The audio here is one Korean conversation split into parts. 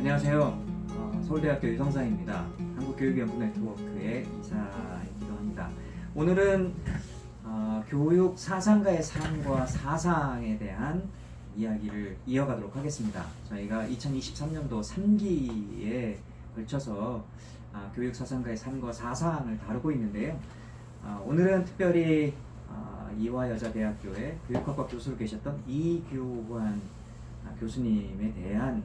안녕하세요. 서울대학교 유성상입니다. 한국교육연구네트워크의 이사이기도 합니다. 오늘은 교육 사상가의 삶과 사상에 대한 이야기를 이어가도록 하겠습니다. 저희가 2023년도 3기에 걸쳐서 교육 사상가의 삶과 사상을 다루고 있는데요. 오늘은 특별히 이화여자대학교의 교육학과 교수로 계셨던 이교환 교수님에 대한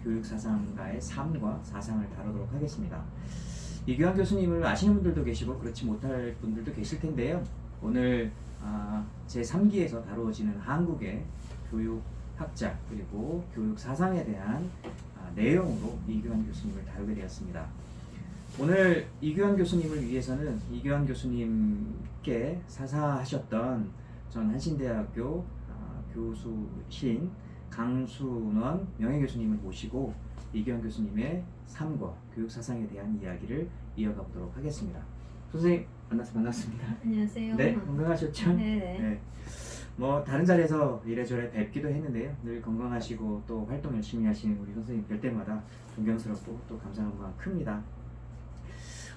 교육사상가의 삶과 사상을 다루도록 하겠습니다. 이교환 교수님을 아시는 분들도 계시고 그렇지 못할 분들도 계실 텐데요. 오늘 제3기에서 다루어지는 한국의 교육학자 그리고 교육사상에 대한 내용으로 이교환 교수님을 다루게 되었습니다. 오늘 이교환 교수님을 위해서는 이교환 교수님께 사사하셨던 전 한신대학교 교수신 강순원 명예교수님을 모시고 이교환 교수님의 삶과 교육사상에 대한 이야기를 이어가 보도록 하겠습니다. 선생님 만나서 반갑습니다. 안녕하세요. 네, 건강하셨죠? 네네. 네. 뭐 다른 자리에서 이래저래 뵙기도 했는데요. 늘 건강하시고 또 활동 열심히 하시는 우리 선생님 뵐 때마다 존경스럽고 또 감사한 마음 큽니다.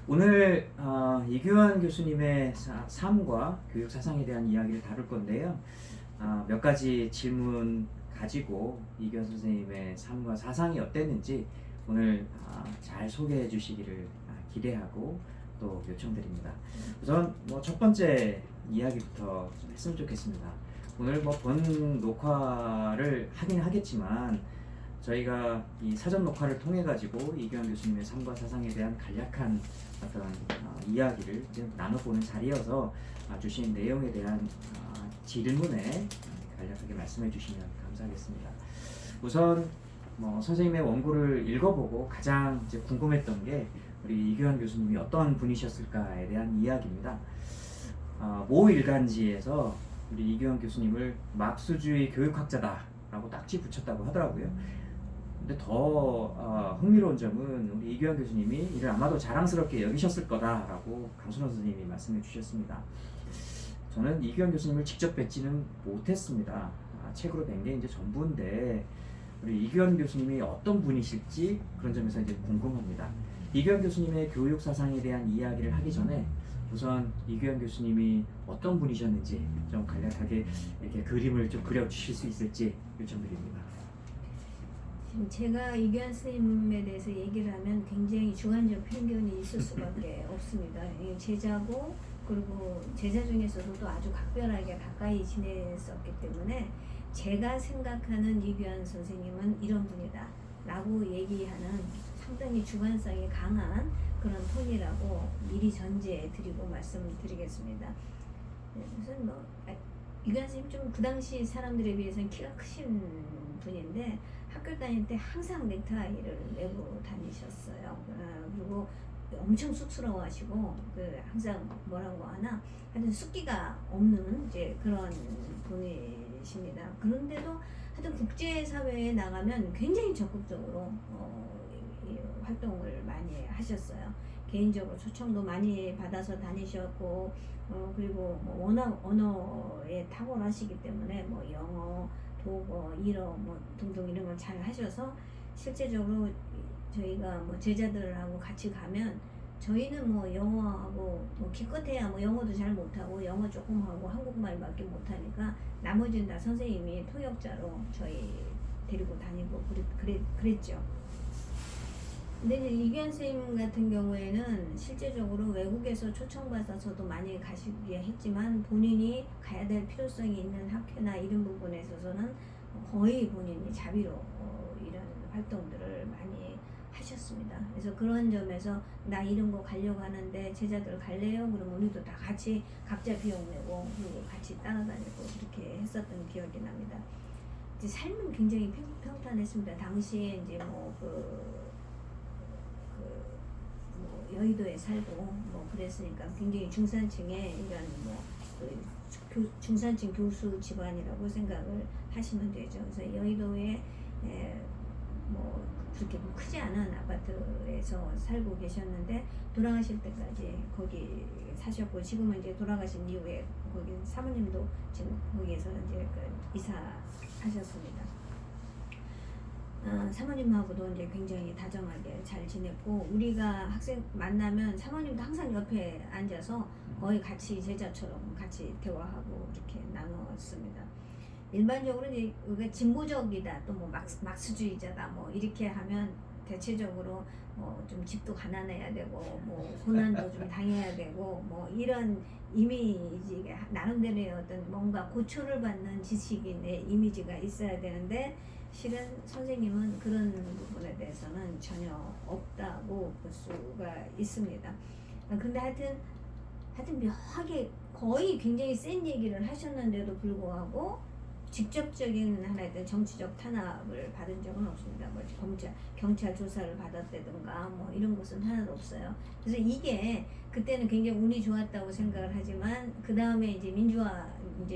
오늘 이교환 교수님의 삶과 교육사상에 대한 이야기를 다룰 건데요. 몇 가지 질문 가지고 이교환 선생님의 삶과 사상이 어땠는지 오늘 잘 소개해 주시기를 기대하고 또 요청드립니다. 우선 첫 번째 이야기부터 좀 했으면 좋겠습니다. 오늘 본 녹화를 하긴 하겠지만 저희가 이 사전 녹화를 통해 가지고 이교환 교수님의 삶과 사상에 대한 간략한 어떤 이야기를 나눠보는 자리여서 주신 내용에 대한 질문에 간략하게 말씀해 주시면 감사하겠습니다. 우선 선생님의 원고를 읽어보고 가장 이제 궁금했던 게 우리 이교환 교수님이 어떤 분이셨을까에 대한 이야기입니다. 모 일간지에서 우리 이교환 교수님을 막수주의 교육학자다라고 딱지 붙였다고 하더라고요. 근데 더 흥미로운 점은 우리 이교환 교수님이 이를 아마도 자랑스럽게 여기셨을 거다라고 강순원 선생님이 말씀해 주셨습니다. 저는 이교환 교수님을 직접 뵙지는 못했습니다. 책으로 뵌 게 이제 전부인데 우리 이교환 교수님이 어떤 분이실지 그런 점에서 이제 궁금합니다. 이교환 교수님의 교육 사상에 대한 이야기를 하기 전에 우선 이교환 교수님이 어떤 분이셨는지 좀 간략하게 이렇게 그림을 좀 그려주실 수 있을지 요청드립니다. 지금 제가 이교환 선생님에 대해서 얘기를 하면 굉장히 주관적 편견이 있을 수밖에 없습니다. 제자고 그리고 제자 중에서도 아주 각별하게 가까이 지냈었기 때문에 제가 생각하는 이교환 선생님은 이런 분이다 라고 얘기하는 상당히 주관성이 강한 그런 톤이라고 미리 전제해 드리고 말씀드리겠습니다. 우선 이교환 선생님 좀 그 당시 사람들에 비해서는 키가 크신 분인데 학교 다닐 때 항상 넥타이를 메고 다니셨어요. 그리고 엄청 쑥스러워하시고 항상 뭐라고 하나 하여튼 숫기가 없는 이제 그런 분이십니다. 그런데도 하여튼 국제사회에 나가면 굉장히 적극적으로 활동을 많이 하셨어요. 개인적으로 초청도 많이 받아서 다니셨고 그리고 워낙 언어에 탁월하시기 때문에 영어, 독어, 일어 등등 이런 걸 잘 하셔서 실제적으로 저희가 제자들하고 같이 가면 저희는 영어하고 기껏해야 영어도 잘 못하고 영어 조금 하고 한국말밖에 못하니까 나머지는 다 선생님이 통역자로 저희 데리고 다니고 그랬죠. 근데 이제 이교환 선생님 같은 경우에는 실제적으로 외국에서 초청받아서도 많이 가시게 했지만 본인이 가야 될 필요성이 있는 학회나 이런 부분에 있어서는 거의 본인이 자비로 이런 활동들을 많이 하셨습니다. 그래서 그런 점에서 나 이런 거 가려고 하는데 제자들 갈래요? 그러면 우리도 다 같이 각자 비용 내고 그리고 같이 따라다니고 그렇게 했었던 기억이 납니다. 이제 삶은 굉장히 평탄했습니다. 당시에 이제 여의도에 살고 그랬으니까 굉장히 중산층의 이런 중산층 교수 집안이라고 생각을 하시면 되죠. 그래서 여의도에 그렇게 크지 않은 아파트에서 살고 계셨는데 돌아가실 때까지 거기 사셨고 지금은 이제 돌아가신 이후에 거기 사모님도 지금 거기에서 이제 이사하셨습니다. 사모님하고도 이제 굉장히 다정하게 잘 지냈고 우리가 학생 만나면 사모님도 항상 옆에 앉아서 거의 같이 제자처럼 같이 대화하고 이렇게 나눴습니다. 일반적으로 이제 우리가 진보적이다 또 뭐 막스주의자다 뭐 이렇게 하면 대체적으로 좀 집도 가난해야 되고 뭐 고난도 좀 당해야 되고 뭐 이런 이미지가 나름대로의 어떤 뭔가 고초를 받는 지식인의 이미지가 있어야 되는데 실은 선생님은 그런 부분에 대해서는 전혀 없다고 볼 수가 있습니다. 근데 하여튼 묘하게 거의 굉장히 센 얘기를 하셨는데도 불구하고 직접적인 하나의 정치적 탄압을 받은 적은 없습니다. 뭐 경찰 조사를 받았다든가 뭐 이런 것은 하나도 없어요. 그래서 이게 그때는 굉장히 운이 좋았다고 생각을 하지만 그 다음에 이제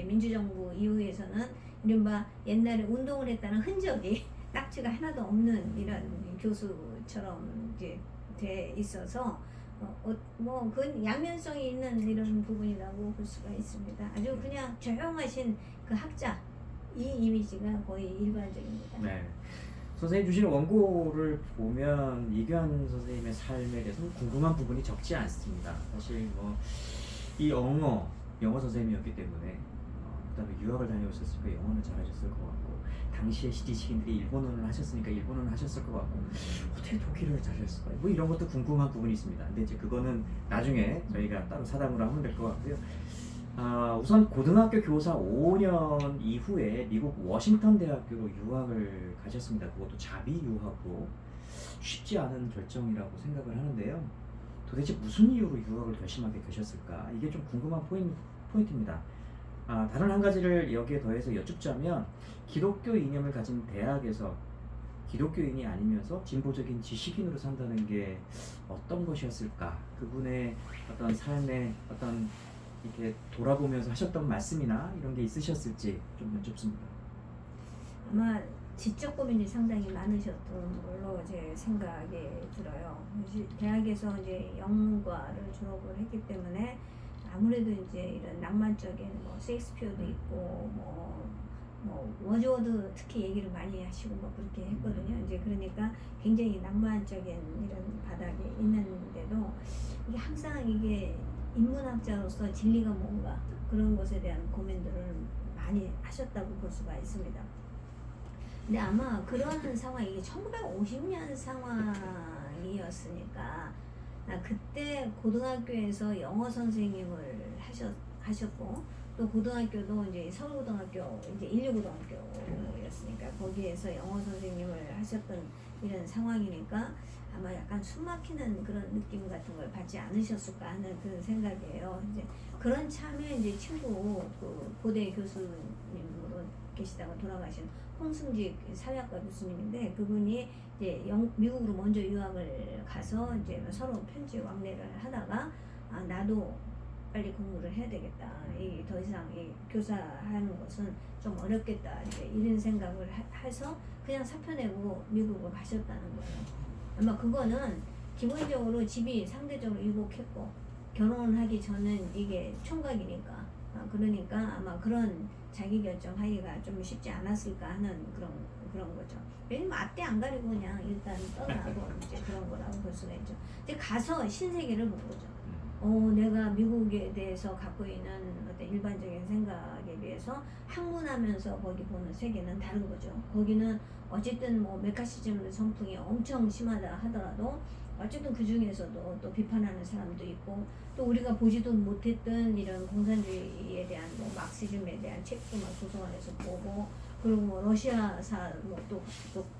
민주정부 이후에서는 이른바 옛날에 운동을 했다는 흔적이 딱지가 하나도 없는 이런 교수처럼 이제 돼 있어서 뭐 그건 양면성이 있는 이런 부분이라고 볼 수가 있습니다. 아주 그냥 조용하신 그 학자 이 이미지가 거의 일반적입니다. 네. 선생님 주신 원고를 보면 이규환 선생님의 삶에 대해서 궁금한 부분이 적지 않습니다. 사실 뭐 이 영어 선생님이었기 때문에 그다음에 유학을 다녀오셨으니까 영어는 잘하셨을 것 같고 당시에 지식인들이 일본어를 하셨으니까 일본어는 하셨을 것 같고 어떻게 독일어를 잘하셨을까 뭐 이런 것도 궁금한 부분이 있습니다. 근데 이제 그거는 나중에 저희가 따로 사담으로 하면 될 것 같고요. 우선 고등학교 교사 5년 이후에 미국 워싱턴 대학교로 유학을 가셨습니다. 그것도 자비 유학으로 쉽지 않은 결정이라고 생각을 하는데요. 도대체 무슨 이유로 유학을 결심하게 되셨을까? 이게 좀 궁금한 포인트입니다. 다른 한 가지를 여기에 더해서 여쭙자면 기독교 이념을 가진 대학에서 기독교인이 아니면서 진보적인 지식인으로 산다는 게 어떤 것이었을까? 그분의 어떤 삶의 어떤 이렇게 돌아보면서 하셨던 말씀이나 이런 게 있으셨을지 좀 여쭙습니다. 아마 지적 고민이 상당히 많으셨던 걸로 제 생각이 들어요. 대학에서 이제 영문과를 졸업을 했기 때문에 아무래도 이제 이런 낭만적인 뭐 셰익스피어도 있고 뭐 워즈워드 특히 얘기를 많이 하시고 뭐 그렇게 했거든요. 이제 그러니까 굉장히 낭만적인 이런 바닥이 있는데도 이게 항상 이게 인문학자로서 진리가 뭔가 그런 것에 대한 고민들을 많이 하셨다고 볼 수가 있습니다. 근데 아마 그런 상황이 이게 1950년 상황이었으니까 그때 고등학교에서 영어 선생님을 하셨고 또 고등학교도 이제 서울고등학교 이제 인류고등학교였으니까 거기에서 영어 선생님을 하셨던 이런 상황이니까 아마 약간 숨막히는 그런 느낌 같은 걸 받지 않으셨을까 하는 그런 생각이에요. 이제 그런 참에 이제 친구 그 고대 교수님으로 계시다가 돌아가신 홍승직 사회학과 교수님인데 그분이 이제 미국으로 먼저 유학을 가서 이제 서로 편지 왕래를 하다가 나도 빨리 공부를 해야 되겠다. 더 이상 교사하는 것은 좀 어렵겠다. 이제 이런 생각을 해서 그냥 사표 내고 미국을 가셨다는 거예요. 아마 그거는 기본적으로 집이 상대적으로 유복했고 결혼하기 전은 이게 총각이니까 그러니까 아마 그런 자기결정 하기가 좀 쉽지 않았을까 하는 그런 거죠. 왜냐면 앞뒤 안 가리고 그냥 일단 떠나고 이제 그런 거라고 볼 수가 있죠. 이제 가서 신세계를 본 거죠. 내가 미국에 대해서 갖고 있는 어떤 일반적인 생각에 비해서 학문하면서 거기 보는 세계는 다른 거죠. 거기는 어쨌든 뭐 메카시즘 선풍이 엄청 심하다 하더라도 어쨌든 그 중에서도 또 비판하는 사람도 있고 또 우리가 보지도 못했던 이런 공산주의에 대한 뭐 막시즘에 대한 책도 막 도서관에서 보고 그리고 뭐 러시아사 또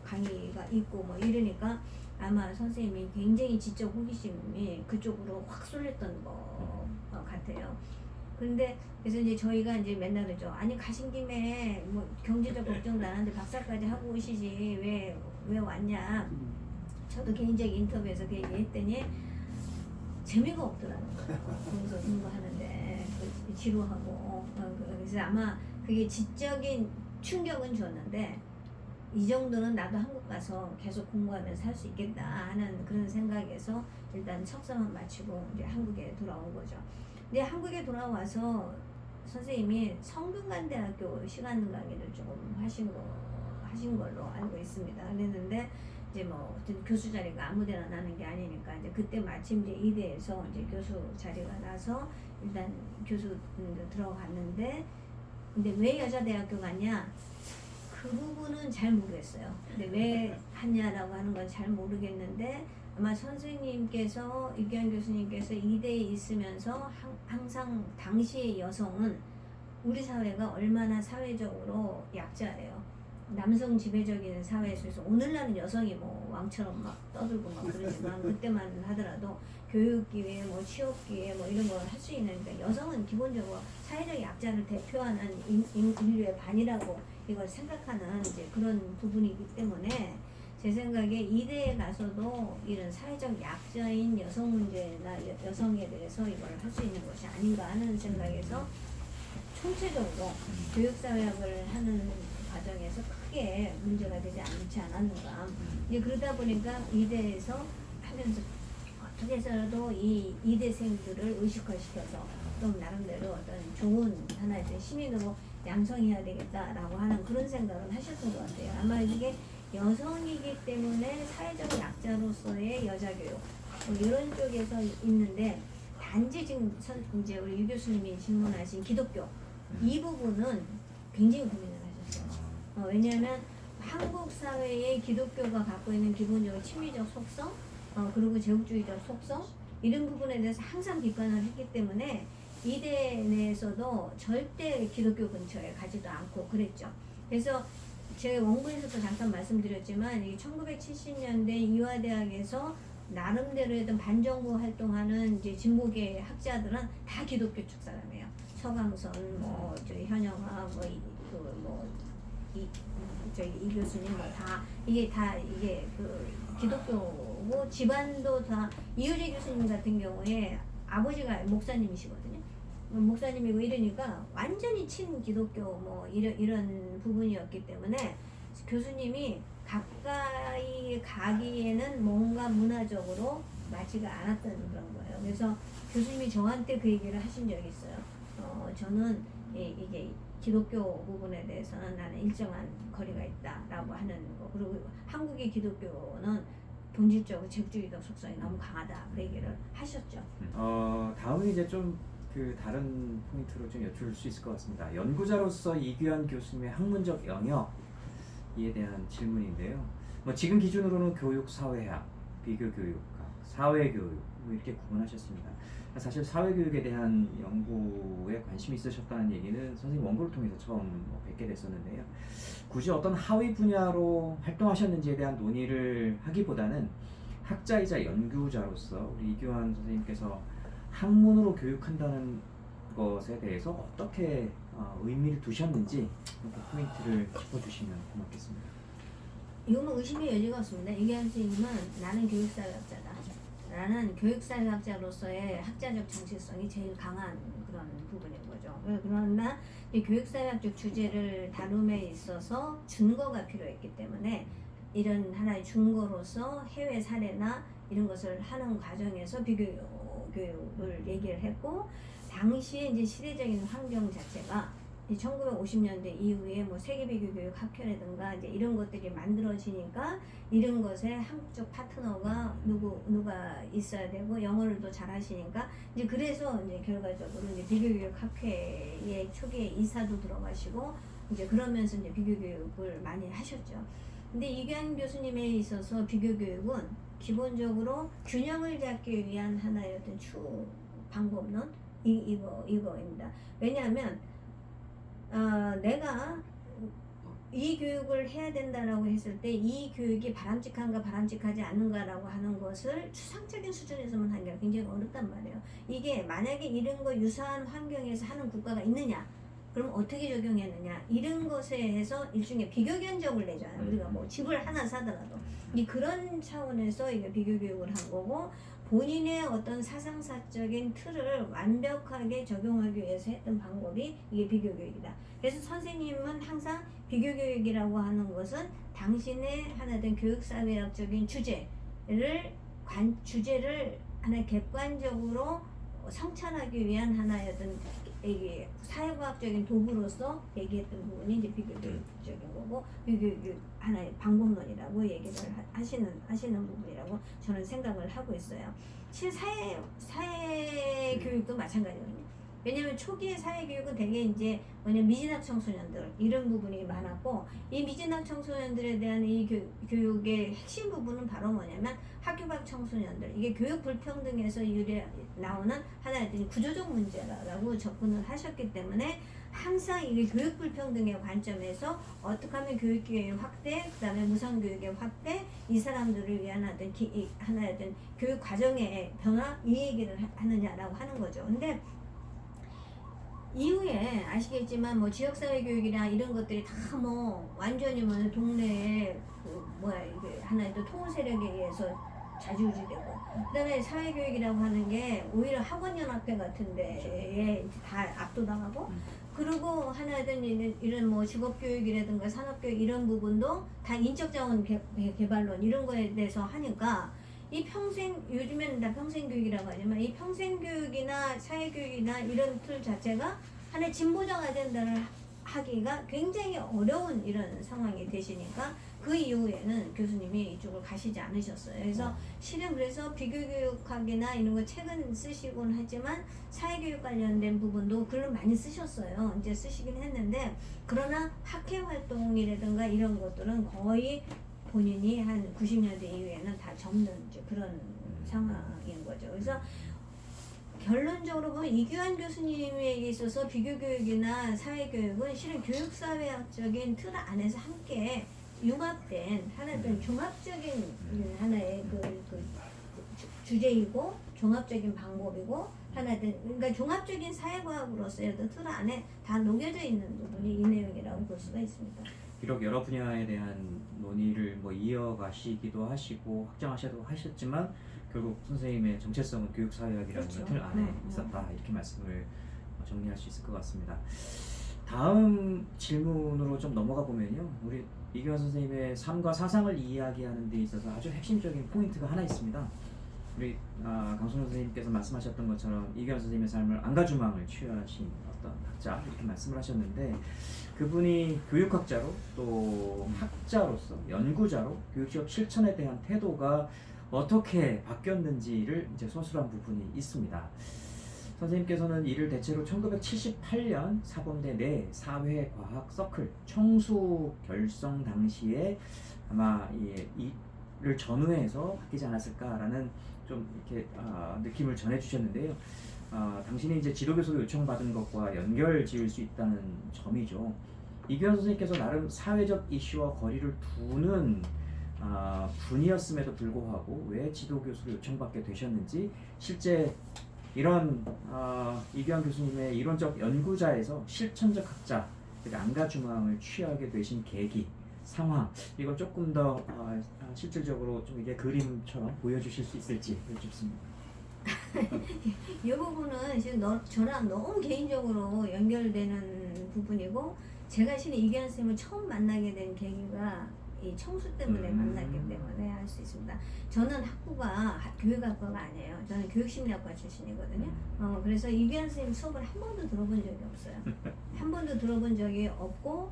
강의가 있고 뭐 이러니까 아마 선생님이 굉장히 지적 호기심이 그쪽으로 확 쏠렸던 것 같아요. 그런데 그래서 이제 저희가 이제 맨날 그러죠. 아니 가신 김에 뭐 경제적 걱정도 안 하는데 박사까지 하고 오시지 왜 왔냐. 저도 개인적인 인터뷰에서 그 얘기했더니 재미가 없더라고요. 거기서 공부하는데 지루하고 그래서 아마 그게 지적인 충격은 줬는데 이 정도는 나도 한국 가서 계속 공부하면서 할 수 있겠다 하는 그런 생각에서 일단 석사만 마치고 이제 한국에 돌아온 거죠. 근데 한국에 돌아와서 선생님이 성균관대학교 시간 강의를 조금 하신 걸로 알고 있습니다. 그랬는데 이제 뭐 어쨌든 교수 자리가 아무데나 나는 게 아니니까 이제 그때 마침 이제 이대에서 이제 교수 자리가 나서 일단 교수 들어갔는데, 근데 왜 여자대학교 갔냐? 그 부분은 잘 모르겠어요. 근데 왜 하냐라고 하는 건 잘 모르겠는데, 아마 선생님께서 이규환 교수님께서 이대에 있으면서 항상 당시의 여성은 우리 사회가 얼마나 사회적으로 약자예요. 남성 지배적인 사회에서 오늘날은 여성이 뭐 왕처럼 막 떠들고 막 그러지만 그때만 하더라도 교육 기회, 뭐 취업 기회, 뭐 이런 걸 할 수 있는, 그러니까 여성은 기본적으로 사회적 약자를 대표하는 인류의 반이라고 이걸 생각하는 이제 그런 부분이기 때문에 제 생각에 이대에 가서도 이런 사회적 약자인 여성 문제나 여성에 대해서 이걸 할 수 있는 것이 아닌가 하는 생각에서 총체적으로 교육사회학을 하는 과정에서 크게 문제가 되지 않지 않았는가. 이제 그러다 보니까 이대에서 하면서 어떻게 해서라도 이 이대생들을 의식화시켜서 좀 나름대로 어떤 좋은 하나의 시민으로 양성해야 되겠다라고 하는 그런 생각을 하셨던 것 같아요. 아마 이게 여성이기 때문에 사회적 약자로서의 여자교육 뭐 이런 쪽에서 있는데, 단지 지금 이제 우리 유 교수님이 질문하신 기독교 이 부분은 굉장히 고민을 하셨어요. 왜냐하면 한국 사회의 기독교가 갖고 있는 기본적으로 친미적 속성, 그리고 제국주의적 속성 이런 부분에 대해서 항상 비판을 했기 때문에 이대 내에서도 절대 기독교 근처에 가지도 않고 그랬죠. 그래서 제가 원고에서도 잠깐 말씀드렸지만 이 1970년대 이화대학에서 나름대로 했던 반정부 활동하는 이제 진보계 학자들은 다 기독교 쪽 사람이에요. 서강선, 뭐 저희 현영아, 이 교수님 뭐 다 이게 그 기독교고 집안도 다. 이효재 교수님 같은 경우에 아버지가 목사님이시거든요. 목사님이고 이러니까 완전히 친기독교 뭐 이런 부분이었기 때문에 교수님이 가까이 가기에는 뭔가 문화적으로 맞지가 않았던 그런 거예요. 그래서 교수님이 저한테 그 얘기를 하신 적이 있어요. 저는 이게 기독교 부분에 대해서는 나는 일정한 거리가 있다라고 하는 거. 그리고 한국의 기독교는 본질적으로 제국주의적 속성이 너무 강하다. 그 얘기를 하셨죠. 다음은 이제 좀 그 다른 포인트로 좀 여쭐 수 있을 것 같습니다. 연구자로서 이규환 교수님의 학문적 영역에 대한 질문인데요. 뭐 지금 기준으로는 교육, 사회학, 비교교육학, 사회교육 뭐 이렇게 구분하셨습니다. 사실 사회교육에 대한 연구에 관심이 있으셨다는 얘기는 선생님 원고를 통해서 처음 뵙게 됐었는데요. 굳이 어떤 하위 분야로 활동하셨는지에 대한 논의를 하기보다는 학자이자 연구자로서 우리 이규환 선생님께서 학문으로 교육한다는 것에 대해서 어떻게 의미를 두셨는지 그 포인트를 짚어주시면 고맙겠습니다. 이거는 의심의 여지가 없습니다. 이규환 선생님은 나는 교육사회학자다. 나는 교육사회학자로서의 학자적 정체성이 제일 강한 그런 부분인 거죠. 그러나 이 교육사회학적 주제를 다룸에 있어서 준거가 필요했기 때문에 이런 하나의 준거로서 해외 사례나 이런 것을 하는 과정에서 비교교육을 얘기를 했고, 당시에 이제 시대적인 환경 자체가 1950년대 이후에 뭐 세계 비교교육 학회라든가 이제 이런 것들이 만들어지니까 이런 것에 한국적 파트너가 누가 있어야 되고 영어를 또 잘하시니까 이제 그래서 이제 결과적으로 이제 비교교육 학회의 초기에 이사도 들어가시고 이제 그러면서 이제 비교교육을 많이 하셨죠. 근데 이규환 교수님에 있어서 비교교육은 기본적으로 균형을 잡기 위한 하나의 어떤 방법론 이거입니다. 왜냐하면 내가 이 교육을 해야 된다라고 했을 때 이 교육이 바람직한가 바람직하지 않는가라고 하는 것을 추상적인 수준에서만 하기가 굉장히 어렵단 말이에요. 이게 만약에 이런 거 유사한 환경에서 하는 국가가 있느냐, 그럼 어떻게 적용했느냐, 이런 것에 해서 일종의 비교 견적을 내잖아요. 우리가 뭐 집을 하나 사더라도 그런 차원에서 이게 비교 교육을 한 거고, 본인의 어떤 사상사적인 틀을 완벽하게 적용하기 위해서 했던 방법이 이게 비교교육이다. 그래서 선생님은 항상 비교교육이라고 하는 것은 당신의 하나된 교육사회학적인 주제를 하나 객관적으로 성찰하기 위한 하나의 어떤 이게 사회과학적인 도구로서 얘기했던 부분이 이제 비교교육적인 거고 비교교육 하나의 방법론이라고 얘기를 하시는 부분이라고 저는 생각을 하고 있어요. 사회 교육도 마찬가지거든요. 왜냐면 초기의 사회 교육은 되게 이제 미진학 청소년들 이런 부분이 많았고 이 미진학 청소년들에 대한 이 교육의 핵심 부분은 바로 뭐냐면 학교 밖 청소년들 이게 교육 불평등에서 나오는 하나의 구조적 문제라고 접근을 하셨기 때문에 항상 이게 교육 불평등의 관점에서 어떻게 하면 교육기회의 확대, 그다음에 무상교육의 확대, 이 사람들을 위한 하나의 교육 과정의 변화 이 얘기를 하느냐라고 하는 거죠. 근데 이후에 아시겠지만 뭐 지역사회 교육이나 이런 것들이 다 뭐 완전히 뭐 동네에 이게 하나의 또 통우 세력에 의해서 좌지우지되고 그다음에 사회교육이라고 하는 게 오히려 학원연합회 같은 데에 다 압도당하고 그리고 하나든 이런 뭐 직업교육이라든가 산업교육 이런 부분도 다 인적자원 개발론 이런 거에 대해서 하니까 이 요즘에는 다 평생교육이라고 하지만 이 평생교육이나 사회교육이나 이런 틀 자체가 하나의 진보적 아젠다를 하기가 굉장히 어려운 이런 상황이 되시니까 그 이후에는 교수님이 이쪽으로 가시지 않으셨어요. 그래서 실은 그래서 비교교육학이나 이런 거 책은 쓰시곤 하지만 사회교육 관련된 부분도 글을 많이 쓰셨어요. 이제 쓰시긴 했는데 그러나 학회 활동이라든가 이런 것들은 거의 본인이 한 90년대 이후에는 다 접는 이제 그런 상황인 거죠. 그래서 결론적으로 보면 이규환 교수님에게 있어서 비교교육이나 사회교육은 실은 교육사회학적인 틀 안에서 함께 융합된 하나의 종합적인 하나의 주제이고 종합적인 방법이고 그러니까 종합적인 사회과학으로서의 틀 안에 다 녹여져 있는 부분이 이 내용이라고 볼 수가 있습니다. 비록 여러 분야에 대한 논의를 뭐 이어가시기도 하시고 확장하셔도 하셨지만 결국 선생님의 정체성은 교육사회학이라는 그렇죠. 틀 안에 있었다 이렇게 말씀을 정리할 수 있을 것 같습니다. 다음 질문으로 좀 넘어가 보면요, 우리 이규환 선생님의 삶과 사상을 이야기하는 데 있어서 아주 핵심적인 포인트가 하나 있습니다. 우리 강순 선생님께서 말씀하셨던 것처럼 이규환 선생님의 삶을 안가주망을 취하신 어떤 학자 이렇게 말씀을 하셨는데 그분이 교육학자로 또 학자로서 연구자로 교육시험 실천에 대한 태도가 어떻게 바뀌었는지를 이제 서술한 부분이 있습니다. 선생님께서는 이를 대체로 1978년 사범대 내 사회과학 서클 청수 결성 당시에 아마 이를 전후해서 바뀌지 않았을까라는 좀 이렇게 느낌을 전해주셨는데요. 당신이 이제 지도교수로 요청받은 것과 연결 지을 수 있다는 점이죠. 이규환 선생님께서 나름 사회적 이슈와 거리를 두는 분이었음에도 불구하고 왜 지도교수로 요청받게 되셨는지 실제 이런 이규환 교수님의 이론적 연구자에서 실천적 학자 안가주망을 취하게 되신 계기, 상황 이걸 조금 더 실질적으로 좀 이게 그림처럼 보여주실 수 있을지 여쭙습니다. 이 부분은 지금 저랑 너무 개인적으로 연결되는 부분이고 제가 실은 이규환 쌤을 처음 만나게 된 계기가 이 청수 때문에 만났기 때문에 할 수 있습니다. 저는 학부가 교육학과가 아니에요. 저는 교육심리학과 출신이거든요. 그래서 이규환 쌤 수업을 한 번도 들어본 적이 없어요. 한 번도 들어본 적이 없고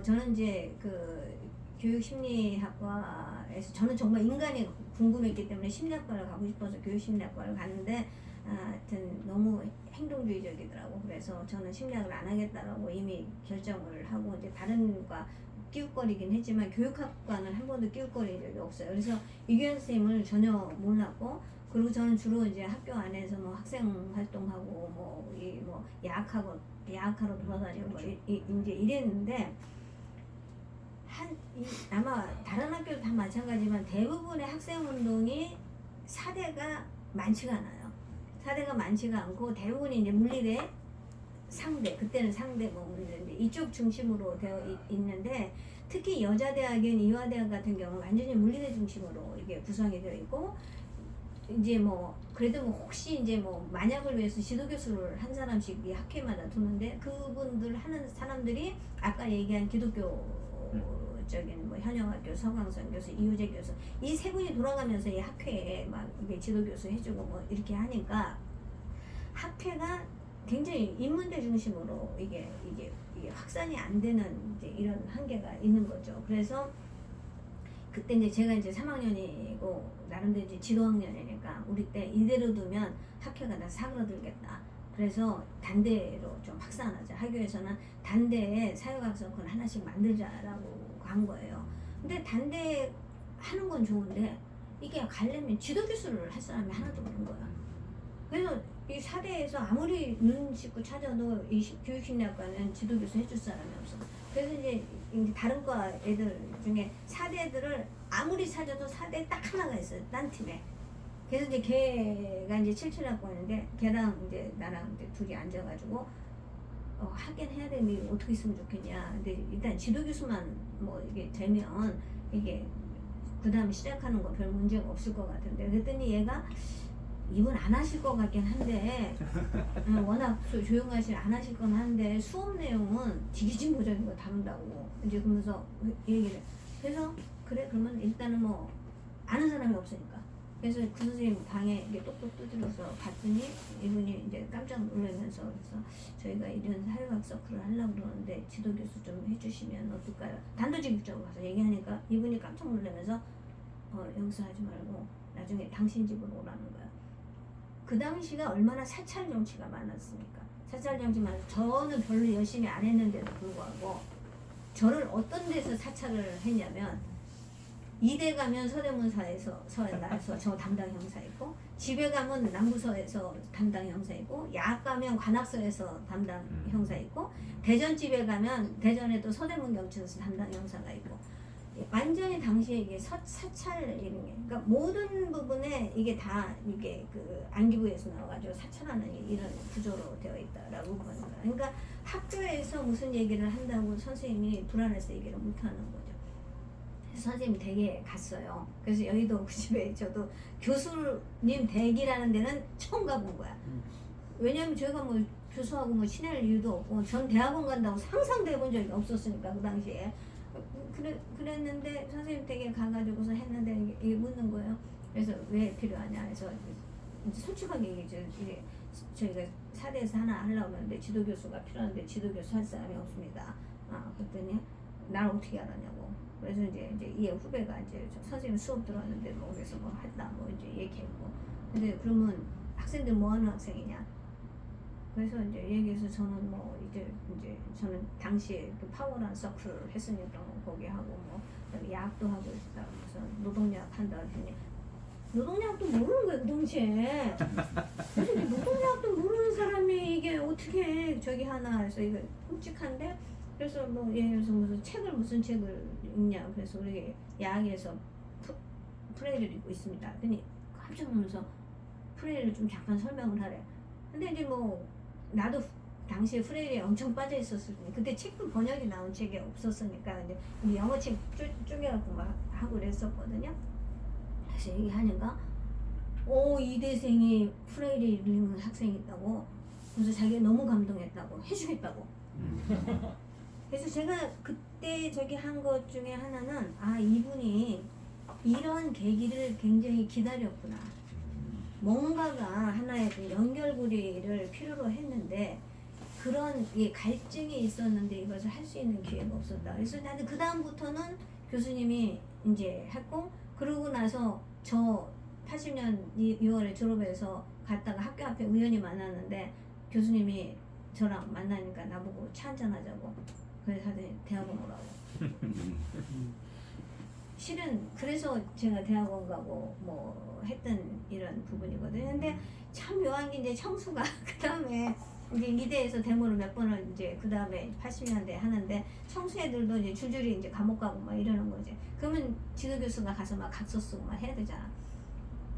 저는 이제 그 교육심리학과에서 저는 정말 인간이 궁금했기 때문에 심리학과를 가고 싶어서 교육심리학과를 갔는데 하여튼 너무 행동주의적이더라고. 그래서 저는 심리학을 안 하겠다라고 이미 결정을 하고 이제 다른 과 끼웃거리긴 했지만 교육학과는 한 번도 끼웃거린 적이 없어요. 그래서 이규환 쌤을 전혀 몰랐고 그리고 저는 주로 이제 학교 안에서 뭐 학생 활동하고 뭐 야학하러 돌아다니고 뭐 이제 이랬는데 아마 다른 학교도 다 마찬가지지만 대부분의 학생 운동이 사대가 많지가 않아요. 사대가 많지가 않고 대부분이 이제 물리대 상대, 그때는 상대 물리대 이쪽 중심으로 되어 있는데 특히 여자대학인 이화대학 같은 경우는 완전히 물리대 중심으로 이게 구성이 되어 있고 이제 뭐 그래도 뭐 혹시 이제 뭐 만약을 위해서 지도교수를 한 사람씩 이 학회마다 두는데 그분들 하는 사람들이 아까 얘기한 기독교적인 뭐 현영학 교수, 서강선 교수, 이우재 교수 이 세 분이 돌아가면서 이 학회에 막 이게 지도교수 해주고 뭐 이렇게 하니까 학회가 굉장히 인문대 중심으로 이게 확산이 안 되는 이제 이런 한계가 있는 거죠. 그래서 그때 이제 제가 이제 3학년이고 나름대로 이제 지도학년이니까 우리 때 이대로 두면 학회가 다 사그러들겠다. 그래서 단대로 좀 확산하자. 학교에서는 단대에 사회과학 서클 하나씩 만들자라고 한 거예요. 근데 단대 하는 건 좋은데 이게 가려면 지도 교수를 할 사람이 하나도 없는 거야. 그래서 이 사대에서 아무리 눈 씻고 찾아도 이 교육심리학과는 지도 교수 해줄 사람이 없어. 그래서 이제 다른 과 애들 중에 사대 애들을 아무리 찾아도 사대 딱 하나가 있어요. 딴 팀에. 그래서 이제 걔가 이제 77학번인데 걔랑 이제 나랑 이제 둘이 앉아가지고 하긴 해야 되는데 어떻게 있으면 좋겠냐. 근데 일단 지도 교수만 뭐 이게 되면 이게 그 다음에 시작하는 거 별 문제가 없을 것 같은데 그랬더니 얘가 이분 안 하실 것 같긴 한데 워낙 조용하시 안 하실 건 한데 수업 내용은 뒤지진보적인 거 다룬다고 이제 그러면서 얘기를 해. 그래서 그래 그러면 일단은 뭐 아는 사람이 없으니까 그래서 그 선생님 방에 이게 똑똑 두드려서 봤더니 이분이 이제 깜짝 놀라면서 그래서 저희가 이런 사회과학 서클을 하려고 그러는데 지도 교수 좀 해주시면 어떨까요? 단도직입적으로 가서 얘기하니까 이분이 깜짝 놀라면서 여기서 하지 말고 나중에 당신 집으로 오라는 거야. 그 당시가 얼마나 사찰 정치가 많았습니까? 사찰 정치만 저는 별로 열심히 안 했는데도 불구하고 저를 어떤 데서 사찰을 했냐면 이대 가면 서대문사에서 서에서 저 담당 형사 있고 집에 가면 남부서에서 담당 형사 있고 약 가면 관악서에서 담당 형사 있고 대전집에 가면 대전에도 서대문 경찰서 담당 형사가 있고 완전히 당시에 이게 사찰 이런 게 그러니까 모든 부분에 이게 다 이게 그 안기부에서 나와가지고 사찰하는 이런 구조로 되어 있다라고 보는 거야. 그러니까 학교에서 무슨 얘기를 한다고 선생님이 불안해서 얘기를 못하는 거죠. 선생님이 댁에 갔어요. 그래서 여의도 그 집에 저도 교수님 댁이라는 데는 처음 가본 거야. 왜냐면 저희가 뭐 교수하고 뭐 친할 이유도 없고 전 대학원 간다고 상상도 해본 적이 없었으니까 그 당시에 그랬는데 선생님 댁에 가가지고서 했는데 이게 묻는 거예요. 그래서 왜 필요하냐 해서 이제 솔직하게 얘기죠. 이게 저희가 사대에서 하나 하려고 하는데 지도 교수가 필요한데 지도 교수 할 사람이 없습니다. 그랬더니 날 어떻게 알았냐고. 그래서 이제 이 후배가 이제 선생님 수업 들었는데 뭐 그래서 뭐 했다 뭐 이제 얘기했고 근데 그러면 학생들 뭐 하는 학생이냐 그래서 이제 얘기해서 저는 뭐 이제 저는 당시에 그 파워란 서클을 했으니까 뭐 거기 하고 뭐 그다음에 약도 하고 있다 그래서 노동약 한다 했더니 노동약도 모르는 거예요 그 당시에 그래서 이제 노동약도 모르는 사람이 이게 어떻게 저기 하나 해서 이거 끔찍한데 그래서 뭐 예를 들어서 무슨 책을 읽냐 그래서 우리 야학에서 프레이를 읽고 있습니다. 그랬더니 깜짝 놀라면서 프레이를 좀 잠깐 설명을 하래. 근데 이제 뭐 나도 당시에 프레이에 엄청 빠져 있었을 때 그때 책도 번역이 나온 책이 없었으니까 이제 영어 책 쪼개갖고 막 하고 그랬었거든요. 그래서 얘기하니까 이대생이 프레이를 읽는 학생이 있다고 그래서 자기가 너무 감동했다고 해주겠다고. 그래서 제가 그때 저기 한 것 중에 하나는 이분이 이런 계기를 굉장히 기다렸구나. 뭔가가 하나의 그 연결고리를 필요로 했는데 그런 갈증이 있었는데 이것을 할 수 있는 기회가 없었다. 그래서 나는 그 다음부터는 교수님이 이제 했고 그러고 나서 저 80년 6월에 졸업해서 갔다가 학교 앞에 우연히 만났는데 교수님이 저랑 만나니까 나보고 차 한잔 하자고 그래서 하더니 대학원 오라고. 실은 그래서 제가 대학원 가고 뭐 했던 이런 부분이거든요. 근데 참 묘한 게 이제 청수가 그 다음에 이제 이대에서 데모를 몇 번을 이제 그 다음에 80년대 하는데 청수 애들도 이제 줄줄이 이제 감옥 가고 막 이러는 거지. 그러면 지도 교수가 가서 막 각서 쓰고 막 해야 되잖아.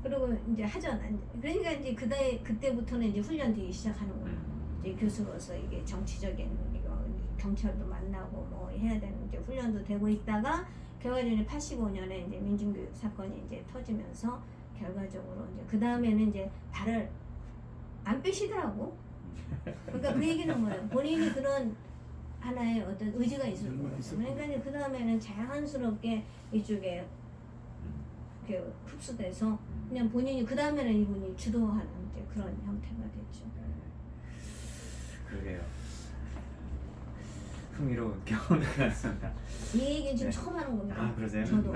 그리고 이제 하잖아. 그러니까 이제 그때부터는 이제 훈련되기 시작하는 거야. 이제 교수로서 이게 정치적인 경찰도 만나고 뭐 해야 되는 이제 훈련도 되고 있다가 결과적으로 85년에 이제 민중교육 사건이 이제 터지면서 결과적으로 이제 그 다음에는 이제 발을 안 빼시더라고. 그러니까 그 얘기는 뭐예요? 본인이 그런 하나의 어떤 의지가 있을 거예요. 그러니까 이제 그 다음에는 자연스럽게 이쪽에 이렇게 흡수돼서 그냥 본인이 그 다음에는 이분이 주도하는 이제 그런 형태가 됐죠. 그러게요. 흥미로운 경험인 것 같습니다. 이 얘기는 지금 네. 처음 하는 겁니다. 아, 그러세요? 저도.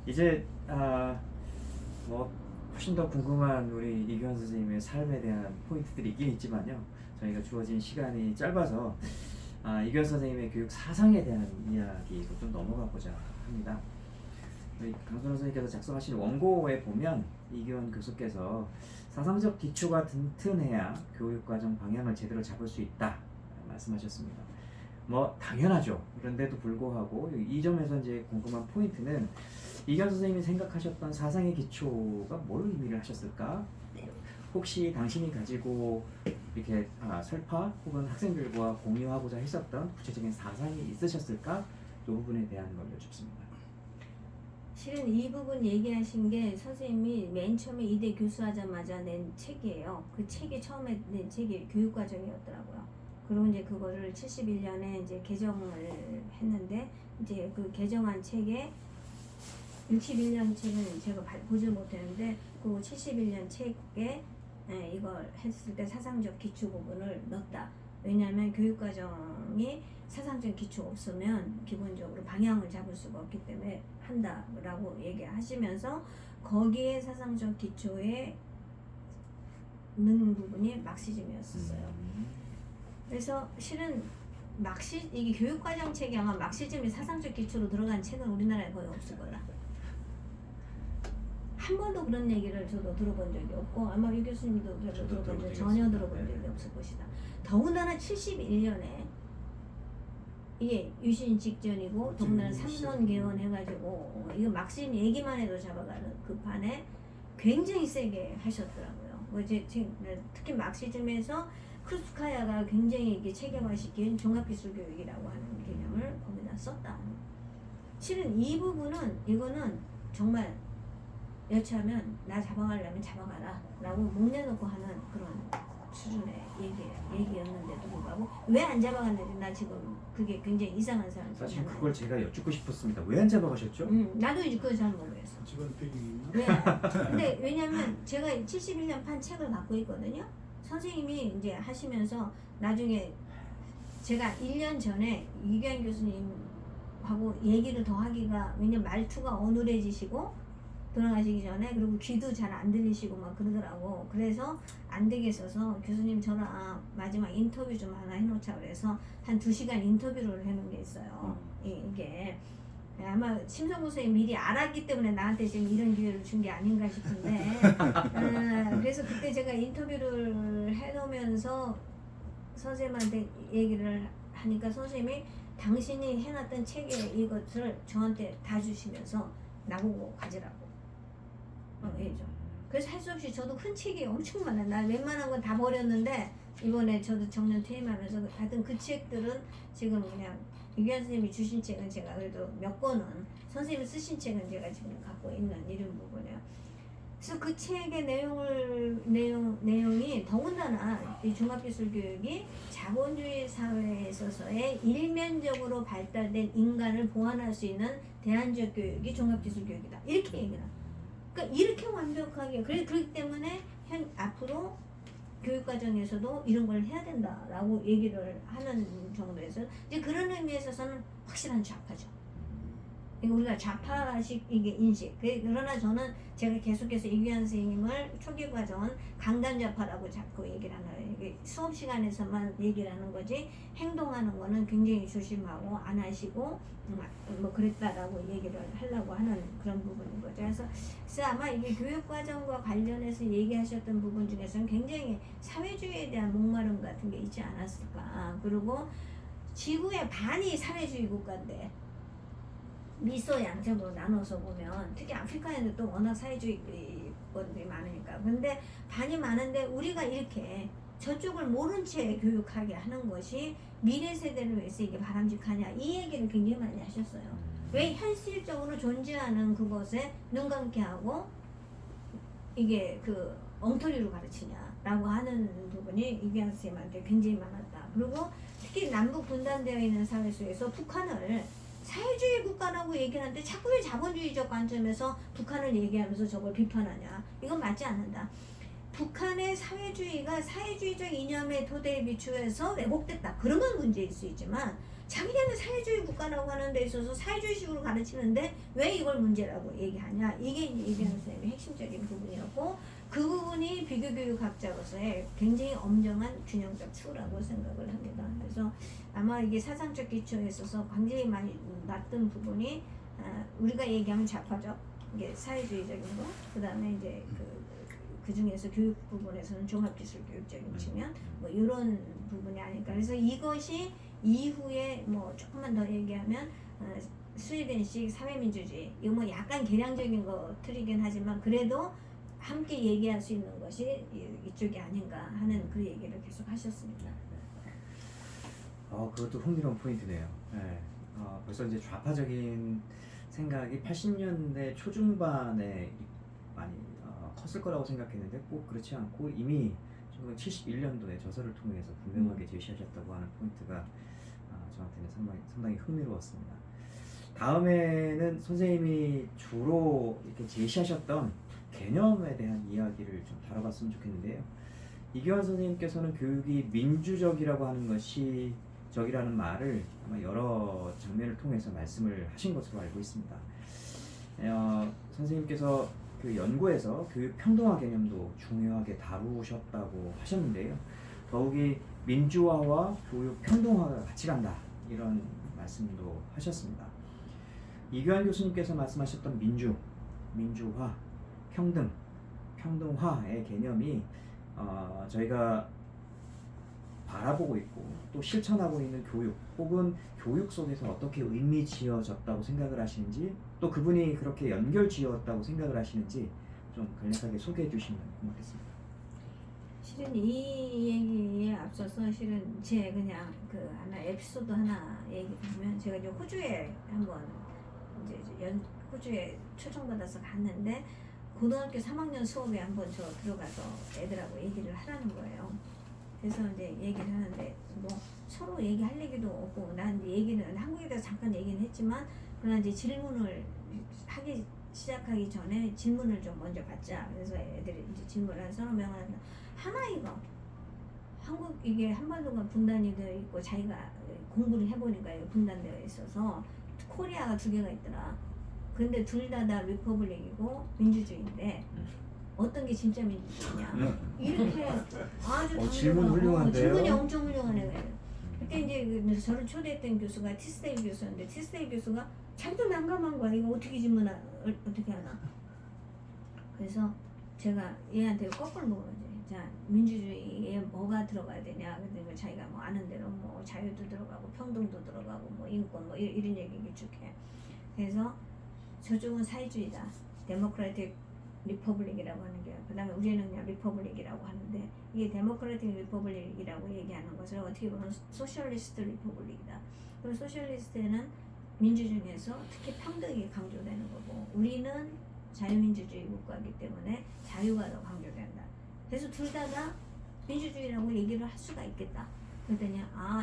이제 뭐 훨씬 더 궁금한 우리 이규환 선생님의 삶에 대한 포인트들이 있긴 있지만요. 저희가 주어진 시간이 짧아서 이규환 선생님의 교육 사상에 대한 이야기로 좀 넘어가 보자 합니다. 우리 강선호 선생님께서 작성하신 원고에 보면 이규환 교수께서 사상적 기초가 튼튼해야 교육과정 방향을 제대로 잡을 수 있다 말씀하셨습니다. 뭐 당연하죠. 그런데도 불구하고 이 점에서 이제 궁금한 포인트는 이규환 선생님이 생각하셨던 사상의 기초가 뭘 의미를 하셨을까? 혹시 당신이 가지고 이렇게 설파 혹은 학생들과 공유하고자 했었던 구체적인 사상이 있으셨을까? 이 부분에 대한 걸 여쭙습니다. 실은 이 부분 얘기하신 게 선생님이 맨 처음에 이대 교수하자마자 낸 책이에요. 그 책이 처음에 낸 책이 교육과정이었더라고요. 그리고 이제 그거를 71년에 이제 개정을 했는데 이제 그 개정한 책에 61년 책은 제가 보질 못했는데 그 71년 책에 이걸 했을 때 사상적 기초 부분을 넣었다. 왜냐하면 교육과정이 사상적 기초 없으면 기본적으로 방향을 잡을 수가 없기 때문에 한다라고 얘기하시면서 거기에 사상적 기초에 넣는 부분이 막시즘이었어요. 그래서 실은 이게 교육과정 책이 아마 막시즘이 사상적 기초로 들어간 책은 우리나라에 거의 없을 거라. 한 번도 그런 얘기를 저도 들어본 적이 없고 아마 이 교수님도 들어본 적이 전혀 들어본 적이 없을 것이다. 더군다나 71년에 이게 유신 직전이고 더군다나 3선 개헌해가지고 이거 막신 얘기만 해도 잡아가는 그 판에 굉장히 세게 하셨더라고요. 특히 막시즘에서 크루스카야가 굉장히 이게 체계화시킨 종합기술교육이라고 하는 개념을 거기다 썼다. 실은 이 부분은 이거는 정말 여차하면 나 잡아가려면 잡아가라 라고 목 내놓고 하는 그런 수준의 얘기였는데도 불구하고 왜 안 잡아갔는지 나 지금 그게 굉장히 이상한 사람. 사실 그걸 제가 여쭙고 싶었습니다. 왜 안 잡아가셨죠? 나도 이제 그걸 잘 모르겠어. 집안 배경이 왜? 근데 왜냐면 제가 71년 판 책을 갖고 있거든요. 선생님이 이제 하시면서 나중에 제가 1년 전에 이규환 교수님하고 얘기를 더 하기가 왜냐면 말투가 어눌해지시고 돌아가시기 전에 그리고 귀도 잘 안 들리시고 막 그러더라고. 그래서 안 되겠어서 교수님 저랑 마지막 인터뷰 좀 하나 해놓자 그래서 한 2시간 인터뷰를 해놓은 게 있어요. 이게 아마 심성구 선생님 미리 알았기 때문에 나한테 지금 이런 기회를 준 게 아닌가 싶은데 그래서 그때 제가 인터뷰를 해놓으면서 선생님한테 얘기를 하니까 선생님이 당신이 해놨던 책에 이것을 저한테 다 주시면서 나보고 가지라고 얘기죠. 그래서 할 수 없이 저도 큰 책이 엄청 많아요. 나 웬만한 건 다 버렸는데 이번에 저도 정년 퇴임하면서 하여튼 그 책들은 지금 그냥 이규환 선생님이 주신 책은 제가 그래도 몇 권은 선생님이 쓰신 책은 제가 지금 갖고 있는 이런 부분이에요. 그래서 그 책의 내용이 더군다나 이 종합기술교육이 자본주의 사회에 있어서의 일면적으로 발달된 인간을 보완할 수 있는 대안적 교육이 종합기술교육이다. 이렇게 얘기를 합니다. 그러니까 이렇게 완벽하게 그렇기 때문에 앞으로 교육과정에서도 이런 걸 해야 된다라고 얘기를 하는 정도에서 이제 그런 의미에서 저는 확실한 좌파죠. 우리가 좌파식 이게 인식. 그러나 저는 제가 계속해서 이규환 선생님을 초기 과정은 강단 좌파라고 자꾸 얘기를 하는 거예요. 이게 수업 시간에서만 얘기를 하는 거지 행동하는 거는 굉장히 조심하고 안 하시고 뭐 그랬다라고 얘기를 하려고 하는 그런 부분인 거죠. 그래서 아마 이게 교육 과정과 관련해서 얘기하셨던 부분 중에서는 굉장히 사회주의에 대한 목마름 같은 게 있지 않았을까. 그리고 지구의 반이 사회주의 국가인데. 미소 양적으로 나눠서 보면 특히 아프리카에는 또 워낙 사회주의권들이 많으니까 근데 반이 많은데 우리가 이렇게 저쪽을 모른 채 교육하게 하는 것이 미래 세대를 위해서 이게 바람직하냐 이 얘기를 굉장히 많이 하셨어요. 왜 현실적으로 존재하는 그것에 눈 감게 하고 이게 그 엉터리로 가르치냐라고 하는 부분이 이규환 선생님한테 굉장히 많았다. 그리고 특히 남북 분단되어 있는 사회 속에서 북한을 사회주의 국가라고 얘기하는데 자꾸 왜 자본주의적 관점에서 북한을 얘기하면서 저걸 비판하냐. 이건 맞지 않는다. 북한의 사회주의가 사회주의적 이념의 토대에 비추어서 왜곡됐다. 그러면 문제일 수 있지만 자기네는 사회주의 국가라고 하는 데 있어서 사회주의식으로 가르치는데 왜 이걸 문제라고 얘기하냐. 이게 이제 이병헌 선생님의 핵심적인 부분이었고 그 부분이 비교교육학자로서의 굉장히 엄정한 균형적 추구라고 생각을 합니다. 그래서 아마 이게 사상적 기초에 있어서 굉장히 많이 낮던 부분이 우리가 얘기하면 좌파적 이게 사회주의적인 거, 그 다음에 이제 그 중에서 교육 부분에서는 종합기술 교육적인 측면, 뭐 이런 부분이 아닐까. 그래서 이것이 이후에 뭐 조금만 더 얘기하면 스웨덴식 사회민주주의, 이거 뭐 약간 개량적인 거 틀이긴 하지만 그래도 함께 얘기할 수 있는 것이 이쪽이 아닌가 하는 그 얘기를 계속 하셨습니다. 그것도 흥미로운 포인트네요. 네. 벌써 이제 좌파적인 생각이 80년대 초중반에 많이 컸을 거라고 생각했는데 꼭 그렇지 않고 이미 1971년도에 저서를 통해서 분명하게 제시하셨다고 하는 포인트가 저한테는 상당히 흥미로웠습니다. 다음에는 선생님이 주로 이렇게 제시하셨던 개념에 대한 이야기를 좀 다뤄봤으면 좋겠는데요. 이규환 선생님께서는 교육이 민주적이라고 하는 것이 적이라는 말을 아마 여러 장면을 통해서 말씀을 하신 것으로 알고 있습니다. 선생님께서 그 연구에서 교육 평등화 개념도 중요하게 다루셨다고 하셨는데요. 더욱이 민주화와 교육 평등화가 같이 간다 이런 말씀도 하셨습니다. 이규환 교수님께서 말씀하셨던 민주화, 평등화의 개념이 저희가 바라보고 있고 또 실천하고 있는 교육 혹은 교육 속에서 어떻게 의미 지어졌다고 생각을 하시는지 또 그분이 그렇게 연결 지었다고 생각을 하시는지 좀 간략하게 소개해 주시면 고맙겠습니다. 실은 이 얘기에 앞서서 실은 제 그냥 그 하나 에피소드 하나 얘기하면 제가 이제 호주에 한번 이제 호주에 초청받아서 갔는데 고등학교 3학년 수업에 한번 저 들어가서 애들하고 얘기를 하라는 거예요. 그래서 이제 얘기를 하는데 뭐 서로 얘기할 얘기도 없고 난 이제 얘기는 한국에 대해서 잠깐 얘기는 했지만 그러나 이제 질문을 하기 시작하기 전에 질문을 좀 먼저 받자. 그래서 애들이 이제 질문을 한 서너 명을 하나이가 한국 이게 한반도가 분단이 되어 있고 자기가 공부를 해보니까 분단되어 있어서 코리아가 두 개가 있더라. 근데 둘 다 리퍼블릭이고 민주주의인데 어떤 게 진짜 민주주의냐 이렇게 아주 질문 훌륭한데요. 질문이 엄청 훌륭하네. 그때 이제 저를 초대했던 교수가 티스데일 교수였는데 티스데일 교수가 자기도 난감한 거야. 이거 어떻게 어떻게 하나. 그래서 제가 얘한테 거꾸로 물어보지. 자, 민주주의에 뭐가 들어가야 되냐. 근데 자기가 뭐 아는 대로 뭐 자유도 들어가고 평등도 들어가고 뭐 인권 뭐 이런 얘기 쭉 해. 그래서 저쪽은 사회주의다. 데모크라틱 리퍼블릭이라고 하는 게, 그 다음에 우리는 그냥 리퍼블릭이라고 하는데, 이게 데모크라틱 리퍼블릭이라고 얘기하는 것을 어떻게 보면 소셜리스트 리퍼블릭이다. 그리고 소셜리스트는 민주주의에서 특히 평등이 강조되는 거고, 우리는 자유민주주의 국가이기 때문에 자유가 더 강조된다. 그래서 둘 다 민주주의라고 얘기를 할 수가 있겠다. 그랬더니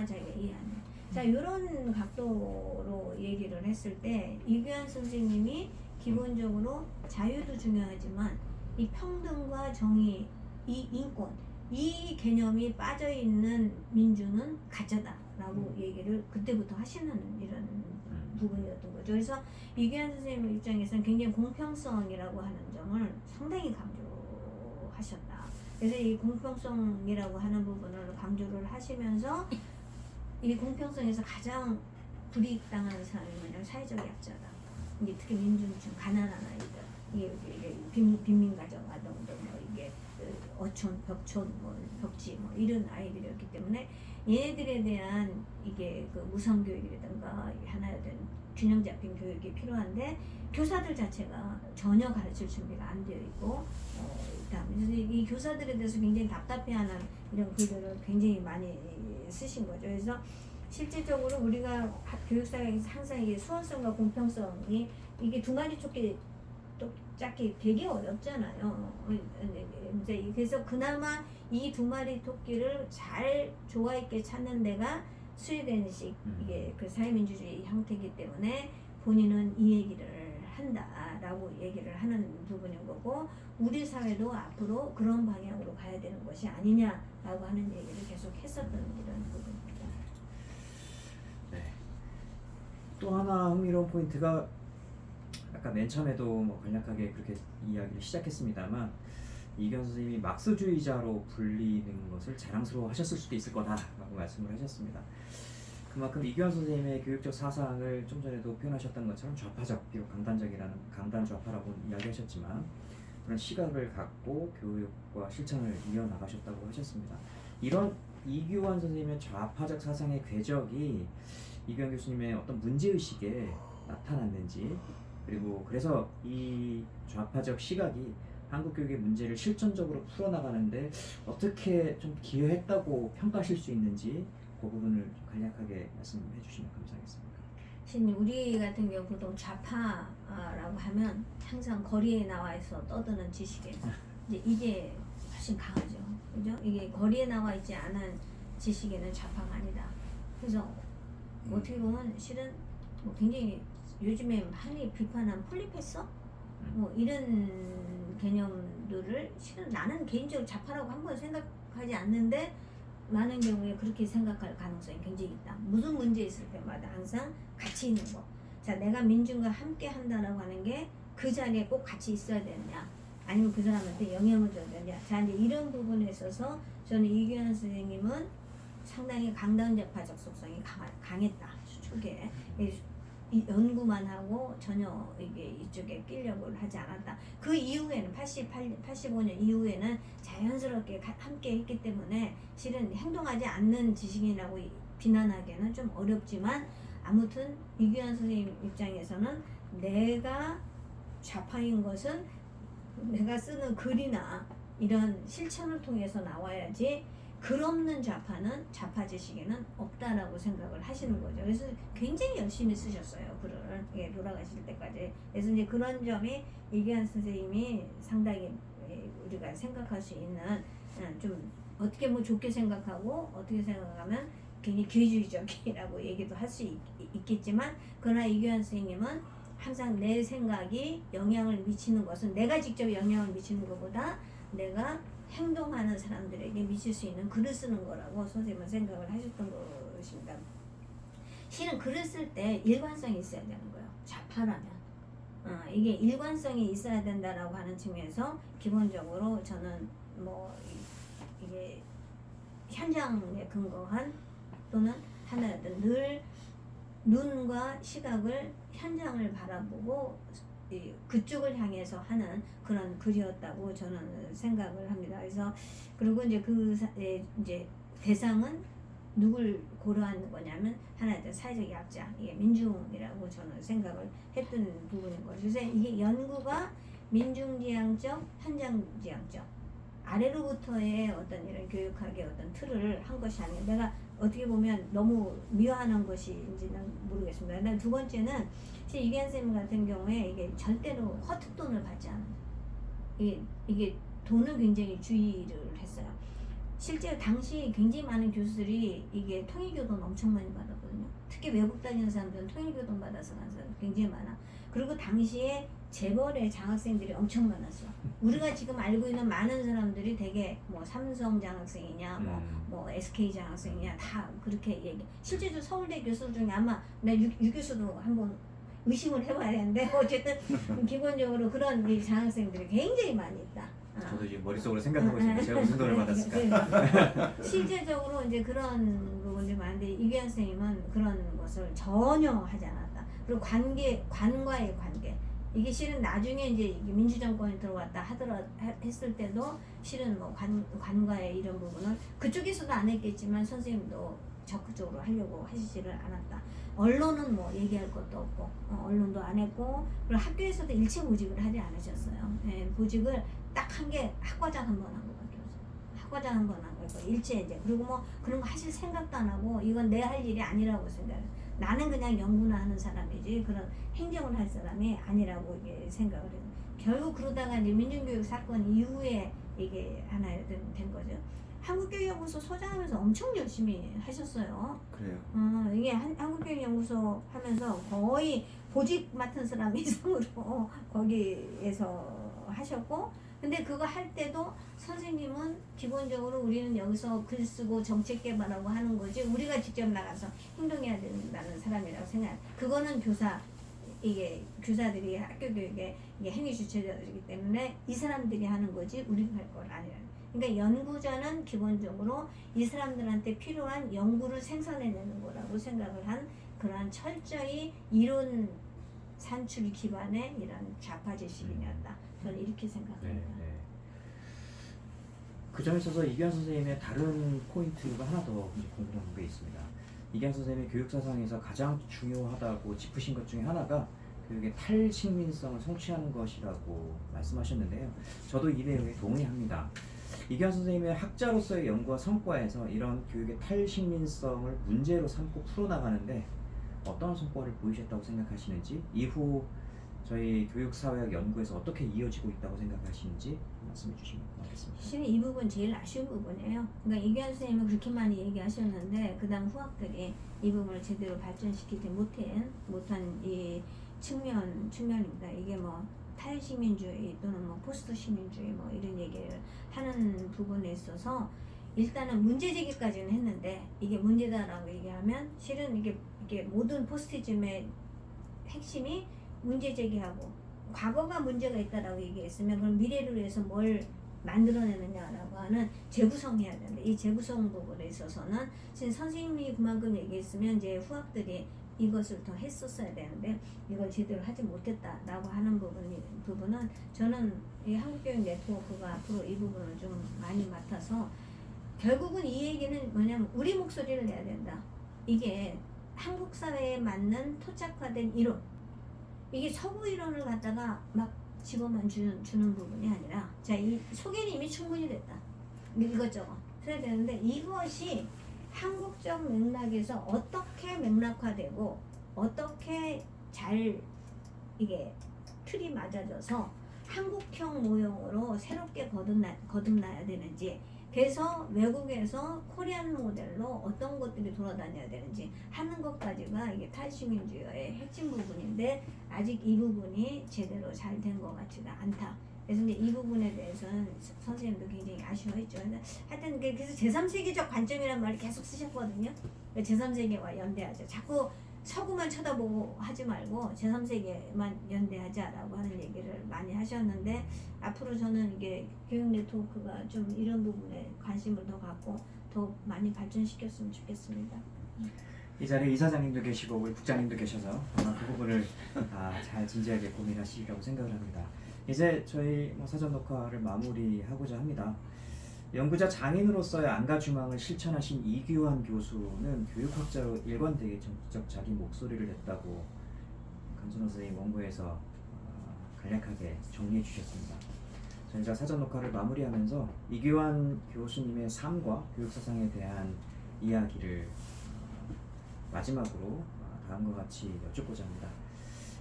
자기가 이해하네. 자, 이런 각도로 얘기를 했을 때 이규환 선생님이 기본적으로 자유도 중요하지만 이 평등과 정의, 이 인권, 이 개념이 빠져있는 민주는 가짜다라고 얘기를 그때부터 하시는 이런 부분이었던 거죠. 그래서 이규환 선생님 입장에서는 굉장히 공평성이라고 하는 점을 상당히 강조하셨다. 그래서 이 공평성이라고 하는 부분을 강조를 하시면서 이 공평성에서 가장 불이익당하는 사람이 뭐냐면 사회적 약자다. 이게 특히 민중층, 가난한 아이들, 이게 빈민가정 아동들, 뭐 이게 어촌, 벽촌, 뭐 벽지, 뭐 이런 아이들이었기 때문에 얘네들에 대한 이게 그 무상 교육이라든가 하나에 대한 균형 잡힌 교육이 필요한데 교사들 자체가 전혀 가르칠 준비가 안 되어 있고, 그래서 이 교사들에 대해서 굉장히 답답해하는 이런 글들을 굉장히 많이 쓰신 거죠. 그래서 실질적으로 우리가 교육사회에서 항상 이게 수월성과 공평성이 이게 두 마리 토끼 잡기 되게 어렵잖아요. 그래서 그나마 이 두 마리 토끼를 잘 조화 있게 찾는 데가 스웨덴식 이게 그 사회민주주의 형태이기 때문에 본인은 이 얘기를 한다라고 얘기를 하는 부분인 거고, 우리 사회도 앞으로 그런 방향으로 가야 되는 것이 아니냐라고 하는 얘기를 계속 했었던 이런 부분입니다. 네. 또 하나 흥미로운 포인트가 아까 맨 처음에도 뭐 간략하게 그렇게 이야기를 시작했습니다만, 이경 선생님이 막스주의자로 불리는 것을 자랑스러워 하셨을 수도 있을 거다라고 말씀을 하셨습니다. 그만큼 이규환 선생님의 교육적 사상을 좀 전에도 표현하셨던 것처럼 좌파적, 비록 강단 좌파라고 이야기하셨지만 그런 시각을 갖고 교육과 실천을 이어나가셨다고 하셨습니다. 이런 이규환 선생님의 좌파적 사상의 궤적이 이규환 교수님의 어떤 문제의식에 나타났는지, 그리고 그래서 이 좌파적 시각이 한국 교육의 문제를 실천적으로 풀어나가는데 어떻게 좀 기여했다고 평가하실 수 있는지 그 부분을 좀 간략하게 말씀해 주시면 감사하겠습니다. 신님, 우리 같은 경우 보통 좌파라고 하면 항상 거리에 나와 있어 떠드는 지식이에요. 이제 이게 훨씬 강하죠. 그죠? 이게 거리에 나와 있지 않은 지식에는 좌파가 아니다. 그래서 어떻게 보면 실은 뭐 굉장히 요즘에 많이 비판한 폴리페서 뭐 이런 개념들을 실은 나는 개인적으로 좌파라고 한 번 생각하지 않는데 많은 경우에 그렇게 생각할 가능성이 굉장히 있다. 무슨 문제 있을 때마다 항상 같이 있는 거. 자, 내가 민중과 함께 한다라고 하는 게 그 자리에 꼭 같이 있어야 되느냐, 아니면 그 사람한테 영향을 줘야 되느냐. 자, 이제 이런 부분에 있어서 저는 이규환 선생님은 상당히 강단좌파적 속성이 강했다. 초기에 이 연구만 하고 전혀 이게 이쪽에 끼려고 하지 않았다. 그 이후에는 85년 이후에는 자연스럽게 함께 했기 때문에 실은 행동하지 않는 지식인이라고 비난하기에는 좀 어렵지만, 아무튼 이규환 선생님 입장에서는 내가 좌파인 것은 내가 쓰는 글이나 이런 실천을 통해서 나와야지, 글 없는 좌파는 좌파 지식에는 없다라고 생각을 하시는 거죠. 그래서 굉장히 열심히 쓰셨어요, 글을. 예, 돌아가실 때까지. 그래서 이제 그런 점이 이규환 선생님이 상당히 우리가 생각할 수 있는, 좀 어떻게 뭐 좋게 생각하고 어떻게 생각하면 괜히 기회주의적이라고 얘기도 할 수 있겠지만, 그러나 이규환 선생님은 항상 내 생각이 영향을 미치는 것은 내가 직접 영향을 미치는 것보다 내가 행동하는 사람들에게 미칠 수 있는 글을 쓰는 거라고 선생님은 생각을 하셨던 것입니다. 실은 글을 쓸 때 일관성이 있어야 되는 거예요. 좌파라면. 이게 일관성이 있어야 된다라고 하는 측면에서 기본적으로 저는 뭐 이게 현장에 근거한, 또는 하나였던 늘 눈과 시각을 현장을 바라보고 그쪽을 향해서 하는 그런 글이었다고 저는 생각을 합니다. 그래서 그리고 이제 이제 대상은 누굴 고려하는 거냐면 하나의 사회적 약자, 이게 민중이라고 저는 생각을 했던 부분인 거죠. 그래서 이게 연구가 민중지향적, 현장지향적, 아래로부터의 어떤 이런 교육학의 어떤 틀을 한 것이 아니에요. 내가 어떻게 보면 너무 미화하는 것인지는 모르겠습니다. 근데 두 번째는 이규환 선생님 같은 경우에 이게 절대로 허특돈을 받지 않아요. 이게 돈을 굉장히 주의를 했어요. 실제 당시 굉장히 많은 교수들이 이게 통일교돈 엄청 많이 받았거든요. 특히 외국 다니는 사람들은 통일교돈 받아서 간 사람 굉장히 많아. 그리고 당시에 재벌의 장학생들이 엄청 많았어. 우리가 지금 알고 있는 많은 사람들이 되게 뭐 삼성 장학생이냐, 뭐 SK 장학생이냐, 다 그렇게 얘기. 실제로 서울대 교수 중에 아마 유 교수도 한번 의심을 해봐야 되는데, 어쨌든 기본적으로 그런 이 장학생들이 굉장히 많이 있다. 저도 이제 머릿속으로 생각하고 있습니다. 제가 무슨 돈을 받았을까? 실제적으로 이제 그런 부분들이 많은데 이규환 선생님은 그런 것을 전혀 하지 않았다. 그리고 관과의 관계. 이게 실은 나중에 이제 민주정권이 들어왔다 했을 때도 실은 뭐 관과의 이런 부분을 그쪽에서도 안 했겠지만 선생님도 적극적으로 하려고 하시지를 않았다. 언론은 뭐 얘기할 것도 없고, 언론도 안 했고, 그리고 학교에서도 일체 보직을 하지 않으셨어요. 예, 보직을 딱 한 게 학과장 한 번 한 것밖에 없어요. 학과장 한 번 한 거고, 일체 이제. 그리고 뭐 그런 거 하실 생각도 안 하고, 이건 내 할 일이 아니라고 생각해요. 나는 그냥 연구나 하는 사람이지 그런 행정을 할 사람이 아니라고 이게 생각을 해요. 결국 그러다가 이제 민중교육 사건 이후에 이게 하나 된 거죠. 한국교육연구소 소장하면서 엄청 열심히 하셨어요. 그래요. 이게 한국교육연구소 하면서 거의 보직 맡은 사람 이상으로 거기에서 하셨고, 근데 그거 할 때도 선생님은 기본적으로 우리는 여기서 글 쓰고 정책 개발하고 하는 거지 우리가 직접 나가서 행동해야 된다는 사람이라고 생각해요. 그거는 이게 교사들이 학교 교육에 이게 행위 주체자들이기 때문에 이 사람들이 하는 거지 우리가 할 건 아니라. 그러니까 연구자는 기본적으로 이 사람들한테 필요한 연구를 생산해내는 거라고 생각을 한 그러한 철저히 이론 산출 기반의 이런 좌파 지식인이었다. 저는 이렇게 생각합니다. 네. 그 점에 있어서 이규환 선생님의 다른 포인트가 하나 더 궁금한 게 있습니다. 이규환 선생님의 교육 사상에서 가장 중요하다고 짚으신 것 중에 하나가 교육의 탈식민성을 성취하는 것이라고 말씀하셨는데요. 저도 이 내용에 동의합니다. 이규환 선생님의 학자로서의 연구와 성과에서 이런 교육의 탈식민성을 문제로 삼고 풀어나가는데 어떤 성과를 보이셨다고 생각하시는지, 이후 저희 교육사회학 연구에서 어떻게 이어지고 있다고 생각하시는지 말씀해 주시면 고맙겠습니다. 사실 이 부분 제일 아쉬운 부분이에요. 그러니까 이규환 선생님은 그렇게 많이 얘기하셨는데 그 다음 후학들이 이 부분을 제대로 발전시키지 못한 이 측면입니다. 이게 뭐 탈시민주의 또는 뭐 포스트 시민주의 뭐 이런 얘기를 하는 부분에 있어서 일단은 문제 제기까지는 했는데, 이게 문제다라고 얘기하면 실은 이게 모든 포스티즘의 핵심이 문제 제기하고 과거가 문제가 있다라고 얘기했으면 그럼 미래를 위해서 뭘 만들어내느냐라고 하는 재구성해야 되는데, 이 재구성 부분에 있어서는 지금 선생님이 그만큼 얘기했으면 이제 후학들이 이것을 더 했었어야 되는데 이걸 제대로 하지 못했다라고 하는 부분은 저는 이 한국교육 네트워크가 앞으로 이 부분을 좀 많이 맡아서, 결국은 이 얘기는 뭐냐면 우리 목소리를 내야 된다. 이게 한국 사회에 맞는 토착화된 이론, 이게 서구 이론을 갖다가 막 집어만 주는 부분이 아니라, 자, 이 소개는 이미 충분히 됐다. 이것저것 써야 되는데 이것이 한국적 맥락에서 어떻게 맥락화되고 어떻게 잘 이게 틀이 맞아져서 한국형 모형으로 새롭게 거듭나야 되는지, 그래서 외국에서 코리안 모델로 어떤 것들이 돌아다녀야 되는지 하는 것까지가 이게 탈시민주의의 핵심 부분인데 아직 이 부분이 제대로 잘 된 것 같지가 않다. 그래서 이제 이 부분에 대해서는 선생님도 굉장히 아쉬워했죠. 하여튼 그래서 제3세계적 관점이라는 말을 계속 쓰셨거든요. 제3세계와 연대하자. 자꾸 서구만 쳐다보고 하지 말고 제3세계만 연대하자라고 하는 얘기를 많이 하셨는데, 앞으로 저는 이게 교육 네트워크가 좀 이런 부분에 관심을 더 갖고 더 많이 발전시켰으면 좋겠습니다. 이 자리에 이사장님도 계시고 우리 국장님도 계셔서 아마 그 부분을 잘 진지하게 고민하시리라고 생각을 합니다. 이제 저희 사전 녹화를 마무리하고자 합니다. 연구자 장인으로서의 안가주망을 실천하신 이규환 교수는 교육학자로 일관되게 정치적 자기 목소리를 냈다고 강선호 선생님 원고에서 간략하게 정리해 주셨습니다. 저희가 사전 녹화를 마무리하면서 이규환 교수님의 삶과 교육사상에 대한 이야기를 마지막으로 다음과 같이 여쭙고자 합니다.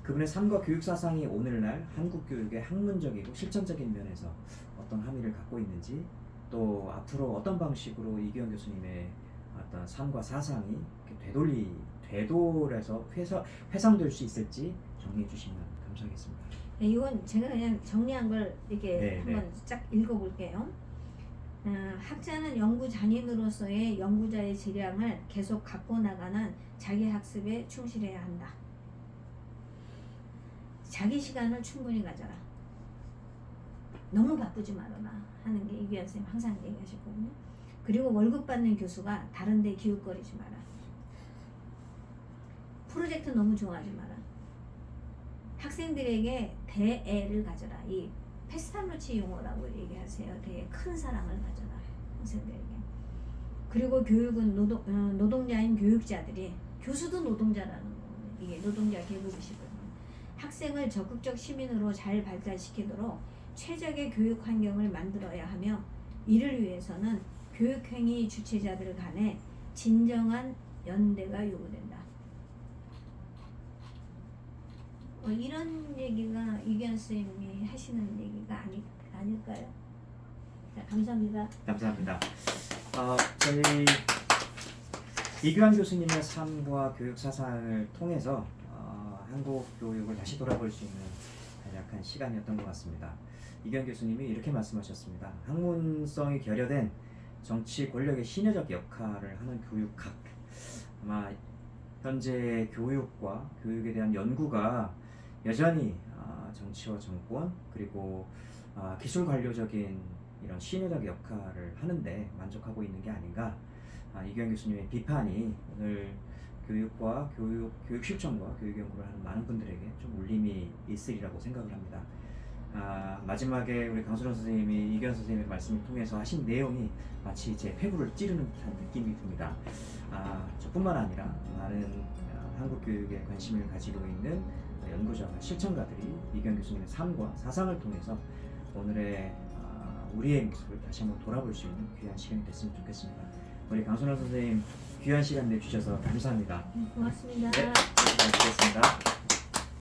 그분의 삶과 교육사상이 오늘날 한국 교육의 학문적이고 실천적인 면에서 어떤 함의를 갖고 있는지, 또 앞으로 어떤 방식으로 이규환 교수님의 어떤 삶과 사상이 되돌아서 회상될 수 있을지 정리해 주시면 감사하겠습니다. 네, 이건 제가 그냥 정리한 걸 이렇게 한번 쫙 읽어볼게요. 학자는 연구 장인으로서의 연구자의 질량을 계속 갖고 나가는 자기 학습에 충실해야 한다. 자기 시간을 충분히 가져라. 너무 바쁘지 말아라 하는 게 이규환 선생님 항상 얘기하셨거든요. 그리고 월급 받는 교수가 다른 데 기웃거리지 마라. 프로젝트 너무 좋아하지 마라. 학생들에게 대애를 가져라. 이 페스탈로치 용어라고 얘기하세요. 되게 큰 사랑을 가져라 학생들에게. 그리고 교육은 노동자인 교육자들이, 교수도 노동자라는 거예요. 이게 노동자 계급이시거든요. 학생을 적극적 시민으로 잘 발달시키도록 최적의 교육 환경을 만들어야 하며, 이를 위해서는 교육행위 주체자들 간에 진정한 연대가 요구된다. 이런 얘기가 이규환 선생님이 하시는 얘기가 아닐까요? 자, 감사합니다. 감사합니다. 저희 이규환 교수님의 삶과 교육 사상을 통해서 한국 교육을 다시 돌아볼 수 있는 간략한 시간이었던 것 같습니다. 이규환 교수님이 이렇게 말씀하셨습니다. 학문성이 결여된 정치 권력의 신여적 역할을 하는 교육학. 아마 현재 교육과 교육에 대한 연구가 여전히 정치와 정권 그리고 기술 관료적인 이런 신여적 역할을 하는데 만족하고 있는 게 아닌가. 이규환 교수님의 비판이 오늘 교육과 교육 실천과 교육 연구를 하는 많은 분들에게 좀 울림이 있으리라고 생각을 합니다. 마지막에 우리 강순원 선생님이 이규환 선생님의 말씀을 통해서 하신 내용이 마치 제 폐부를 찌르는 듯한 느낌이 듭니다. 저뿐만 아니라 많은 한국 교육에 관심을 가지고 있는 연구자와 실천가들이 이규환 교수님의 삶과 사상을 통해서 오늘의 우리의 모습을 다시 한번 돌아볼 수 있는 귀한 시간이 됐으면 좋겠습니다. 우리 강순원 선생님 귀한 시간 내주셔서 감사합니다. 고맙습니다. 네, 고맙습니다.